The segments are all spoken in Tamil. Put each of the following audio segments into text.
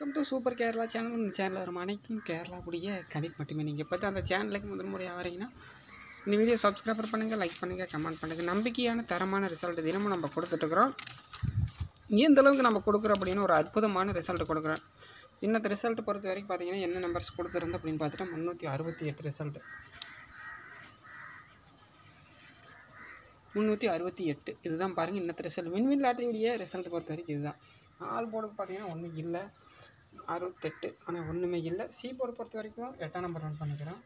Welcome to super Kerala channel. இந்த சேனலில் வரும் அனைத்தும் கேரளாவுடைய கதை மட்டுமே. நீங்கள் பார்த்து அந்த சேனலுக்கு முதல் முறையாக வரீங்கன்னா இந்த வீடியோ சப்ஸ்கிரைபர் பண்ணுங்கள், லைக் பண்ணுங்கள், கமெண்ட் பண்ணுங்கள். நம்பிக்கையான தரமான ரிசல்ட் தினமும் நம்ம கொடுத்துட்ருக்குறோம். எந்த அளவுக்கு நம்ம கொடுக்குறோம் அப்படின்னு ஒரு அற்புதமான ரிசல்ட் கொடுக்குறோம். இன்னத்த ரிசல்ட் பொறுத்த வரைக்கும் பார்த்தீங்கன்னா என்ன நம்பர்ஸ் கொடுத்துருந்தோம் அப்படின்னு பார்த்துட்டா 368 ரிசல்ட். 368 இதுதான் பாருங்கள் இன்னத்த ரிசல்ட். வின்வின் லாட்டரியுடைய ரிசல்ட் பொறுத்த வரைக்கும் இதுதான். ஆல் போர்டுக்கு பார்த்தீங்கன்னா ஒன்றும் இல்லை, 68 ஆனால் ஒன்றுமே இல்லை. சி போர்டு பொறுத்த வரைக்கும் 8ஆம் நம்பர் வின் பண்ணிக்கிறோம்.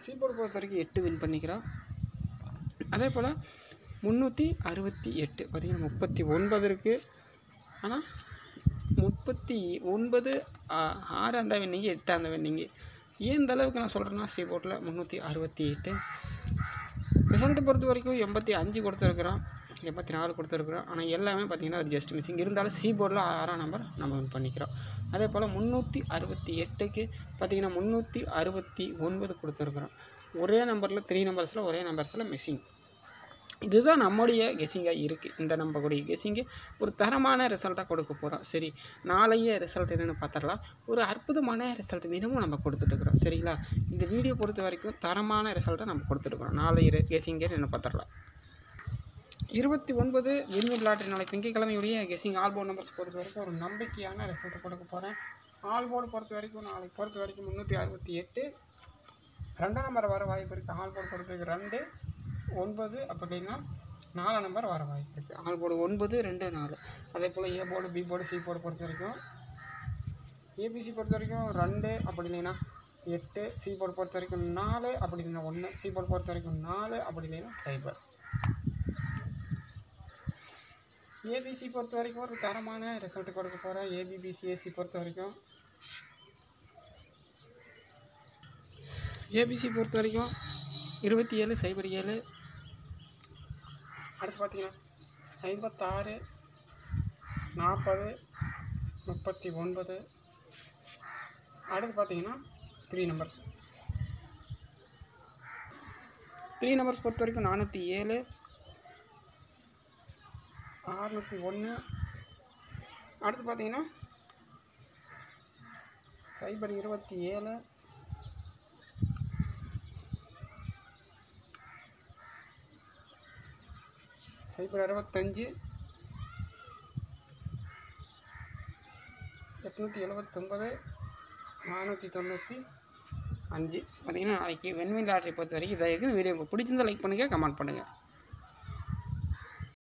சி போர்டு பொறுத்த வரைக்கும் 8 வின் பண்ணிக்கிறோம். அதே போல் 368 பார்த்திங்கன்னா 39 இருக்குது. ஆனால் 39 6 அந்த வின்னிங்கு 8 அந்த வின்னிங்கு. ஏன் இந்த அளவுக்கு நான் சொல்கிறேன்னா சி போர்டில் 368 ரிசல்ட்டு பொறுத்த வரைக்கும் 85 கொடுத்துருக்குறோம், 84 கொடுத்துருக்குறோம். ஆனால் எல்லாமே பார்த்திங்கன்னா ஒரு ஜஸ்ட் மிஸ்ஸிங். இருந்தாலும் சி போர்டில் 6ஆம் நம்பர் நம்ம வின் பண்ணிக்கிறோம். அதே போல் 368க்கு பார்த்திங்கன்னா 369 கொடுத்துருக்குறோம். ஒரே நம்பரில் 3 நம்பர்ஸில் ஒரே நம்பர்ஸில் மிஸ்ஸிங். இதுதான் நம்முடைய கெஸ்ஸிங்காக இருக்குது. இந்த நம்பக்கூடிய கெஸ்ஸிங்கு ஒரு தரமான ரிசல்ட்டாக கொடுக்க போகிறோம். சரி, நாளைய ரிசல்ட் என்னென்னு பார்த்துடலாம். ஒரு அற்புதமான ரிசல்ட் தினமும் நம்ம கொடுத்துட்ருக்குறோம். சரிங்களா, இந்த வீடியோ பொறுத்த வரைக்கும் தரமான ரிசல்ட்டை நம்ம கொடுத்துட்ருக்குறோம். நாளைய கெஸ்ஸிங்கே என்ன பார்த்துடலாம். 29 வின்வின் லாட்டரி நாளை திங்கட்கிழமையுடைய கெஸ்ஸிங் ஆல் போர்டு நம்பர்ஸ் பொறுத்த வரைக்கும் ஒரு நம்பிக்கையான ரிசல்ட் கொடுக்க போகிறேன். ஆல் போர்டு பொறுத்த வரைக்கும் நாளைக்கு பொறுத்த வரைக்கும் 368 2ஆம் நம்பர் வர வாய்ப்பு இருக்குது. ஆல் போர்டு பொறுத்த வரைக்கும் 2 9 அப்படின்னா 4ஆம் நம்பர் வர வாய்ப்பு இருக்குது. All board 9 2 4. அதே போல் A board B board C board பொறுத்த வரைக்கும் ஏபிசி பொறுத்த வரைக்கும் 2 அப்படி இல்லைன்னா 8, சி போர்டு பொறுத்த வரைக்கும் 4 அப்படி இல்லைன்னா 1, சி போர்டு பொறுத்த வரைக்கும் 4 அப்படி இல்லைன்னா 0. ஏபிசி பொறுத்த வரைக்கும் ஒரு தரமான ரிசல்ட் கொடுக்க போகிறேன். ஏபிபிசிஏசி பொறுத்த வரைக்கும் ஏபிசி பொறுத்த வரைக்கும் 27 07. அடுத்து பார்த்தீங்கன்னா 56 40 39. அடுத்து பார்த்தீங்கன்னா 3 நம்பர்ஸ் பொறுத்த வரைக்கும் 407 601. அடுத்து பார்த்தீங்கன்னா 027 065 879 495. பார்த்தீங்கன்னா நாளைக்கு வின்வின் லாட்டரி பொறுத்த வரைக்கும் இதை இருக்குது. வீடியோ உங்களுக்கு பிடிச்சிருந்தால் லைக் பண்ணுங்கள், கமெண்ட் பண்ணுங்கள்.